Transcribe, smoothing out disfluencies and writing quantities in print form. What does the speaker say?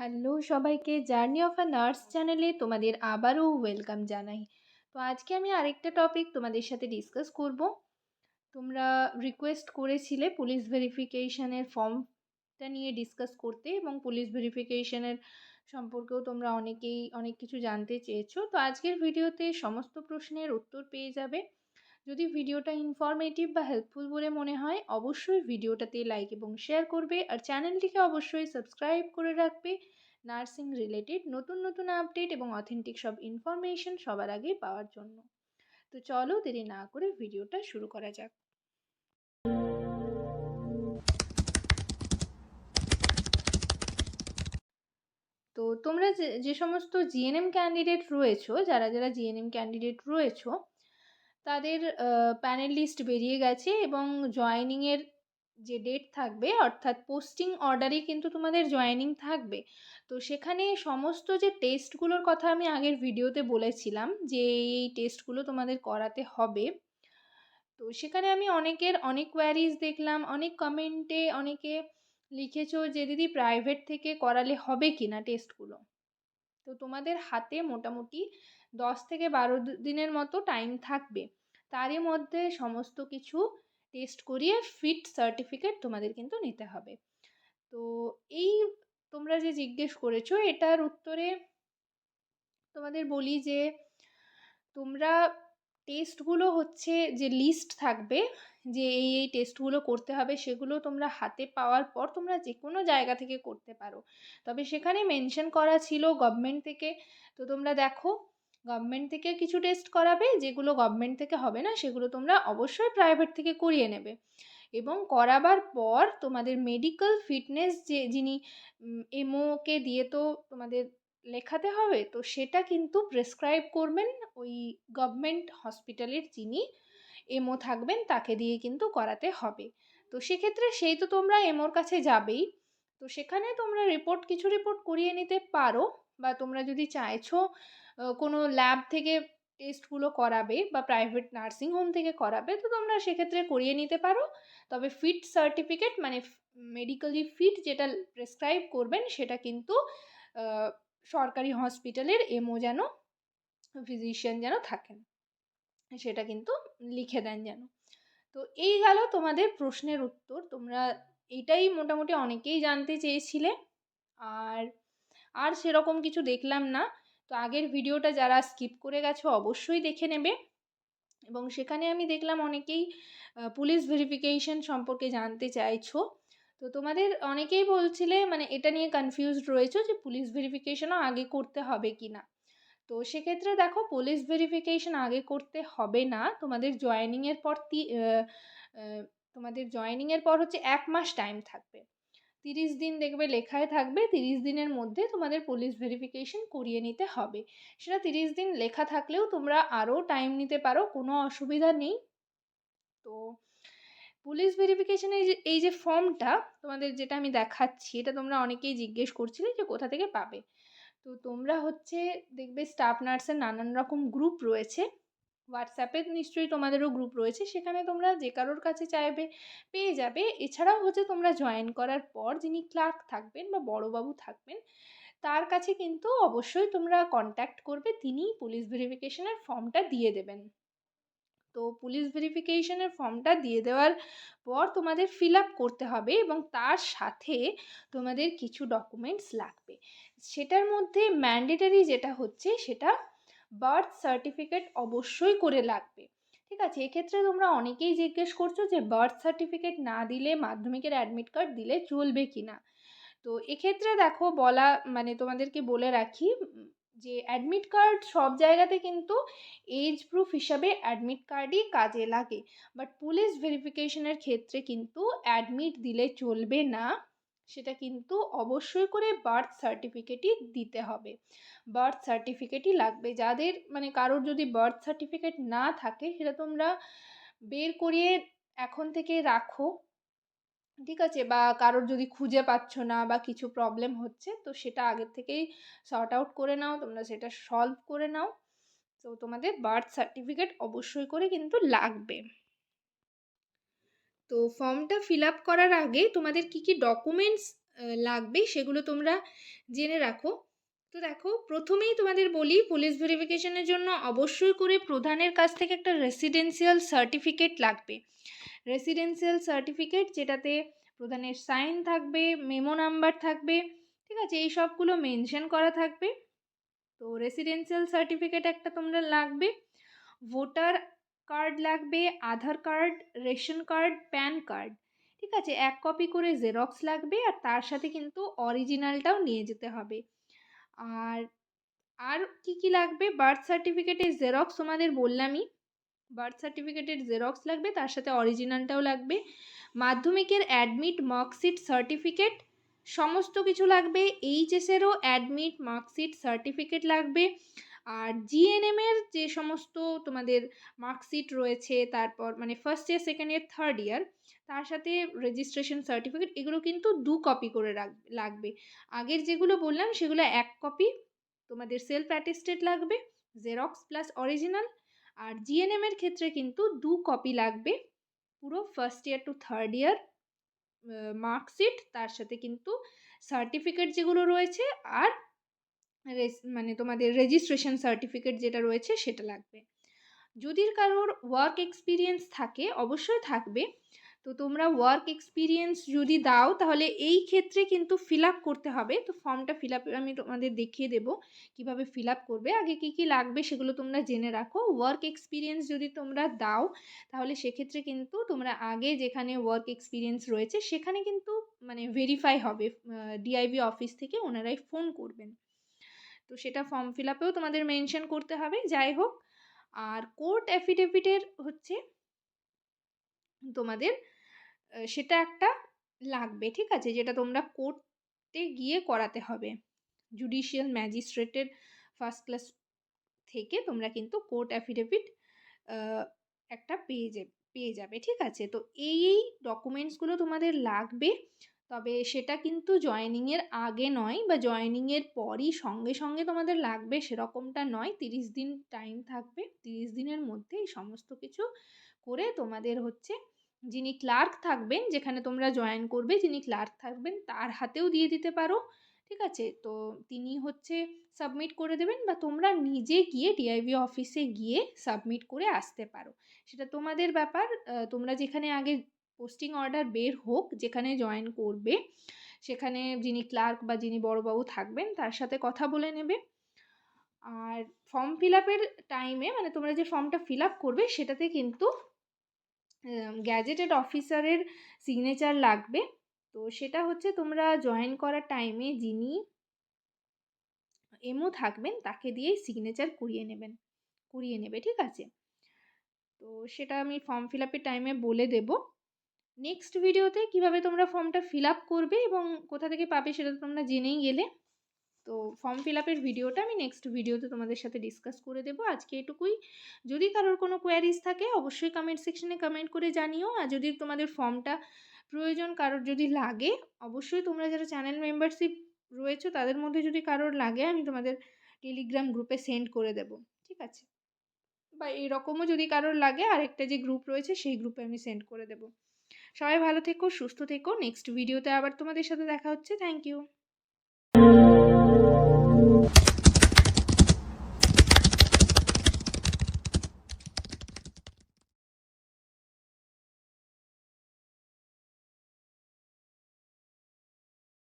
Hello সবাইকে, journey of a nurse চ্যানেলে তোমাদের আবারও ওয়েলকাম জানাই। তো আজকে আমি আরেকটা টপিক তোমাদের সাথে ডিসকাস করব। তোমরা রিকোয়েস্ট করেছিলে পুলিশ ভেরিফিকেশনের ফর্মটা নিয়ে ডিসকাস করতে, এবং পুলিশ ভেরিফিকেশনের সম্পর্কেও তোমরা অনেকেই অনেক কিছু জানতে চেয়েছো। তো আজকের ভিডিওতে সমস্ত প্রশ্নের উত্তর পেয়ে যাবে। যদি ভিডিওটা ইনফরমেটিভ বা হেল্পফুল বলে মনে হয়, অবশ্যই ভিডিওটাতে লাইক এবং শেয়ার করবে, আর চ্যানেলটিকে অবশ্যই সাবস্ক্রাইব করে রাখবে নার্সিং রিলেটেড নতুন নতুন আপডেট এবং অথেন্টিক সব ইনফরমেশন সবার আগে পাওয়ার জন্য। তো চলো দেরি না করে ভিডিওটা শুরু করা যাক। তো তোমরা যে যে সমস্ত জিএনএম ক্যান্ডিডেট রয়েছো, যারা যারা জিএনএম ক্যান্ডিডেট রয়েছো, তাদের প্যানেল লিস্ট বেরিয়ে গেছে, এবং জয়েনিংয়ের যে ডেট থাকবে, অর্থাৎ পোস্টিং অর্ডারে কিন্তু তোমাদের জয়েনিং থাকবে। তো সেখানে সমস্ত যে টেস্টগুলোর কথা আমি আগের ভিডিওতে বলেছিলাম যে এই টেস্টগুলো তোমাদের করাতে হবে, তো সেখানে আমি অনেকের অনেক কোয়ারিজ দেখলাম, অনেক কমেন্টে অনেকে লিখেছো যে দিদি প্রাইভেট থেকে করালে হবে কি না টেস্টগুলো। তো তোমাদের হাতে মোটামুটি 10 থেকে 12 দিনের মতো টাইম থাকবে। তারই মধ্যে সমস্ত কিছু টেস্ট করিয়ে ফিট সার্টিফিকেট তোমাদের কিন্তু নিতে হবে। তো এই তোমরা যে জিজ্ঞেস করেছো, এটার উত্তরে তোমাদের বলি যে তোমরা টেস্টগুলো হচ্ছে যে লিস্ট থাকবে, যে এই টেস্টগুলো করতে হবে, সেগুলো তোমরা হাতে পাওয়ার পর তোমরা যে কোনো জায়গা থেকে করতে পারো। তবে সেখানে মেনশন করা ছিল গভর্নমেন্ট থেকে। তো তোমরা দেখো, গভর্নমেন্ট থেকে কিছু টেস্ট করাবে, যেগুলো গভর্নমেন্ট থেকে হবে না সেগুলো তোমরা অবশ্যই প্রাইভেট থেকে করিয়ে নেবে। এবং করাবার পর তোমাদের মেডিকেল ফিটনেস যে যিনি এমওকে দিয়ে তো তোমাদের লেখাতে হবে, তো সেটা কিন্তু প্রেসক্রাইব করবেন ওই গভর্নমেন্ট হসপিটালের যিনি এমও থাকবেন, তাকে দিয়ে কিন্তু করাতে হবে। তো সেক্ষেত্রে সেই তো তোমরা এমওর কাছে যাবেই। তো সেখানে তোমরা কিছু রিপোর্ট করিয়ে নিতে পারো, বা তোমরা যদি চাইছো কোনো ল্যাব থেকে টেস্টগুলো করাবে বা প্রাইভেট নার্সিং হোম থেকে করাবে, তো তোমরা সেক্ষেত্রে করিয়ে নিতে পারো। তবে ফিট সার্টিফিকেট মানে মেডিকেলি ফিট যেটা প্রেসক্রাইব করবেন, সেটা কিন্তু সরকারি হসপিটালের এমও যেন, ফিজিশিয়ান যেন থাকেন, সেটা কিন্তু লিখে দেন যেন। তো এই গেল তোমাদের প্রশ্নের উত্তর। তোমরা এইটাই মোটামুটি অনেকেই জানতে চেয়েছিলে, আর আর সেরকম কিছু দেখলাম না। তো আগের ভিডিওটা যারা স্কিপ করে গেছো অবশ্যই দেখে নেবে। এবং সেখানে আমি দেখলাম অনেকেই পুলিশ ভেরিফিকেশন সম্পর্কে জানতে চাইছো। তো তোমাদের অনেকেই বলছিলে, মানে এটা নিয়ে কনফিউজড রয়েছে যে পুলিশ ভেরিফিকেশনও আগে করতে হবে কি না। তো সেক্ষেত্রে দেখো, পুলিশ ভেরিফিকেশন আগে করতে হবে না। তোমাদের জয়েনিংয়ের পর তোমাদের জয়েনিংয়ের পর হচ্ছে 1 মাস টাইম থাকবে। 30 দিন দেখবে লেখায় থাকবে, 30 দিনের মধ্যে তোমাদের পুলিশ ভেরিফিকেশন করিয়ে নিতে হবে। সেটা 30 দিন লেখা থাকলেও তোমরা আরও টাইম নিতে পারো, কোনো অসুবিধা নেই। তো পুলিশ ভেরিফিকেশনের এই যে ফর্মটা তোমাদের যেটা আমি দেখাচ্ছি, এটা তোমরা অনেকেই জিজ্ঞেস করছিলে যে কোথা থেকে পাবে। তো তোমরা হচ্ছে দেখবে স্টাফ নার্সের নানান রকম গ্রুপ রয়েছে, হোয়াটসঅ্যাপে নিশ্চয়ই তোমাদেরও গ্রুপ রয়েছে, সেখানে তোমরা যে কারোর কাছে চাইবে পেয়ে যাবে। এছাড়াও হচ্ছে তোমরা জয়েন করার পর যিনি ক্লার্ক থাকবেন বা বড়োবাবু থাকবেন, তার কাছে কিন্তু অবশ্যই তোমরা কন্ট্যাক্ট করবে, তিনি পুলিশ ভেরিফিকেশনের ফর্মটা দিয়ে দেবেন। তো পুলিশ ভেরিফিকেশনের ফর্মটা দিয়ে দেওয়ার পর তোমাদের ফিল আপ করতে হবে, এবং তার সাথে তোমাদের কিছু ডকুমেন্টস লাগবে। সেটার মধ্যে ম্যান্ডেটারি যেটা হচ্ছে, সেটা বার্থ সার্টিফিকেট অবশ্যই করে লাগবে। ঠিক আছে, এক্ষেত্রে তোমরা অনেকেই জিজ্ঞেস করছো যে বার্থ সার্টিফিকেট না দিলে মাধ্যমিকের অ্যাডমিট কার্ড দিলে চলবে কি না। তো এক্ষেত্রে দেখো, মানে তোমাদেরকে বলে রাখি যে অ্যাডমিট কার্ড সব জায়গাতে কিন্তু এজ প্রুফ হিসাবে অ্যাডমিট কার্ডই কাজে লাগে। বাট পুলিশ ভেরিফিকেশনের ক্ষেত্রে কিন্তু অ্যাডমিট দিলে চলবে না, সেটা কিন্তু অবশ্যই করে বার্থ সার্টিফিকেটই দিতে হবে। বার্থ সার্টিফিকেটই লাগবে। যাদের মানে কারোর যদি বার্থ সার্টিফিকেট না থাকে, সেটা তোমরা বের করিয়ে এখন থেকে রাখো। ঠিক আছে, বা কারোর যদি খুঁজে পাচ্ছ না বা কিছু প্রবলেম হচ্ছে, তো সেটা আগের থেকেই সর্ট আউট করে নাও, তোমরা সেটা সলভ করে নাও। তো তোমাদের বার্থ সার্টিফিকেট অবশ্যই করে কিন্তু লাগবে। তো ফর্মটা ফিল আপ করার আগে তোমাদের কি কি ডকুমেন্টস লাগবে সেগুলো তোমরা জেনে রাখো। তো দেখো, প্রথমেই তোমাদের বলি, পুলিশ ভেরিফিকেশনের জন্য অবশ্যই করে প্রধানের কাছ থেকে একটা রেসিডেন্সিয়াল সার্টিফিকেট লাগবে। রেসিডেন্সিয়াল সার্টিফিকেট যেটাতে প্রধানের সাইন থাকবে, মেমো নাম্বার থাকবে, ঠিক আছে, এই সবগুলো মেনশন করা থাকবে। তো রেসিডেন্সিয়াল সার্টিফিকেট একটা তোমরা লাগবে, ভোটার কার্ড লাগবে, Aadhaar card, ration card, PAN card, ঠিক আছে, 1 কপি করে জেরক্স লাগবে, আর তার সাথে কিন্তু অরিজিনালটাও নিয়ে যেতে হবে। আর আর কি কি লাগবে, বার্থ সার্টিফিকেটের জেরক্স তোমাদের বললামই, বার্থ সার্টিফিকেটের জেরক্স লাগবে, তার সাথে অরিজিনালটাও লাগবে, মাধ্যমিকের অ্যাডমিট মার্কশিট সার্টিফিকেট সমস্ত কিছু লাগবে, এইচএসেরও অ্যাডমিট মার্কশিট সার্টিফিকেট লাগবে, আর জিএনএমের যে সমস্ত তোমাদের মার্কশিট রয়েছে, তারপর মানে first year, second year, third year, তার সাথে রেজিস্ট্রেশন সার্টিফিকেট, এগুলো কিন্তু 2 কপি করে লাগবে। আগের যেগুলো বললাম সেগুলো 1 কপি তোমাদের সেলফ অ্যাটেস্টেড লাগবে, জেরক্স প্লাস অরিজিনাল। আর জিএনএমের ক্ষেত্রে কিন্তু 2 কপি লাগবে, পুরো first year to third year marksheet, তার সাথে কিন্তু সার্টিফিকেট যেগুলো রয়েছে, আর মানে তোমাদের রেজিস্ট্রেশন সার্টিফিকেট যেটা রয়েছে সেটা লাগবে। যদি কারোর ওয়ার্ক এক্সপিরিয়েন্স থাকে, অবশ্যই থাকবে, তো তোমরা ওয়ার্ক এক্সপিরিয়েন্স যদি দাও তাহলে এই ক্ষেত্রে কিন্তু ফিল আপ করতে হবে। তো ফর্মটা ফিল আপ আমি তোমাদের দেখিয়ে দেবো কীভাবে ফিল আপ করবে। আগে কী কী লাগবে সেগুলো তোমরা জেনে রাখো। ওয়ার্ক এক্সপিরিয়েন্স যদি তোমরা দাও তাহলে সেক্ষেত্রে কিন্তু তোমরা আগে যেখানে ওয়ার্ক এক্সপিরিয়েন্স রয়েছে সেখানে কিন্তু মানে ভেরিফাই হবে, ডিআইবি অফিস থেকে ওনারাই ফোন করবেন। তো সেটা ফর্ম ফিল আপেও তোমাদের মেনশন করতে হবে। যাই হোক, আর কোর্ট অ্যাফিডেভিটের হচ্ছে তোমাদের সেটা একটা লাগবে, ঠিক আছে, যেটা তোমরা কোর্টে গিয়ে করাতে হবে। জুডিশিয়াল ম্যাজিস্ট্রেটের ফার্স্ট ক্লাস থেকে তোমরা কিন্তু কোর্ট অ্যাফিডেভিট একটা পেয়ে যাবে, ঠিক আছে। তো এই ডকুমেন্টসগুলো তোমাদের লাগবে, তবে সেটা কিন্তু জয়েনিংয়ের আগে নয় বা জয়েনিংয়ের পরই সঙ্গে সঙ্গে তোমাদের লাগবে সেরকমটা নয়। 30 দিন টাইম থাকবে, 30 দিনের মধ্যে এই সমস্ত কিছু করে তোমাদের হচ্ছে যিনি ক্লার্ক থাকবেন, যেখানে তোমরা জয়েন করবে, যিনি ক্লার্ক থাকবেন তার হাতেও দিয়ে দিতে পারো, ঠিক আছে। তো তিনি হচ্ছে সাবমিট করে দেবেন, বা তোমরা নিজে গিয়ে ডিআইবি অফিসে গিয়ে সাবমিট করে আসতে পারো, সেটা তোমাদের ব্যাপার। তোমরা যেখানে আগে পোস্টিং অর্ডার বের হোক, যেখানে জয়েন করবে, সেখানে যিনি ক্লার্ক বা যিনি বড়োবাবু থাকবেন তার সাথে কথা বলে নেবে। আর ফর্ম ফিল আপের টাইমে মানে তোমরা যে ফর্মটা ফিল আপ করবে সেটাতে কিন্তু গ্যাজেটেড অফিসারের সিগনেচার লাগবে। তো সেটা হচ্ছে তোমরা জয়েন করার টাইমে যিনি এমও থাকবেন তাকে দিয়েই সিগনেচার করিয়ে নেবে, ঠিক আছে। তো সেটা আমি ফর্ম ফিল আপের টাইমে বলে দেব। নেক্সট ভিডিওতে কিভাবে তোমরা ফর্মটা ফিল আপ করবে এবং কোথা থেকে পাবে সেটা তো তোমরা জেনেই গেলে। তো ফর্ম ফিল আপের ভিডিওটা আমি নেক্সট ভিডিওতে তোমাদের সাথে ডিসকাস করে দেবো। আজকে এটুকুই। যদি কারোর কোনো কোয়ারিজ থাকে অবশ্যই কমেন্ট সেকশনে কমেন্ট করে জানিও। আর যদি তোমাদের ফর্মটা প্রয়োজন কারোর যদি লাগে, অবশ্যই তোমরা যারা চ্যানেল মেম্বারশিপ রয়েছে তাদের মধ্যে যদি কারোর লাগে আমি তোমাদের টেলিগ্রাম গ্রুপে সেন্ড করে দেবো, ঠিক আছে। বা এরকমও যদি কারোর লাগে আরেকটা যে গ্রুপ রয়েছে সেই গ্রুপে আমি সেন্ড করে দেবো। সবাই ভালো থেকো, সুস্থ থেকো। নেক্সট ভিডিওতে আবার তোমাদের সাথে দেখা হচ্ছে। Thank you.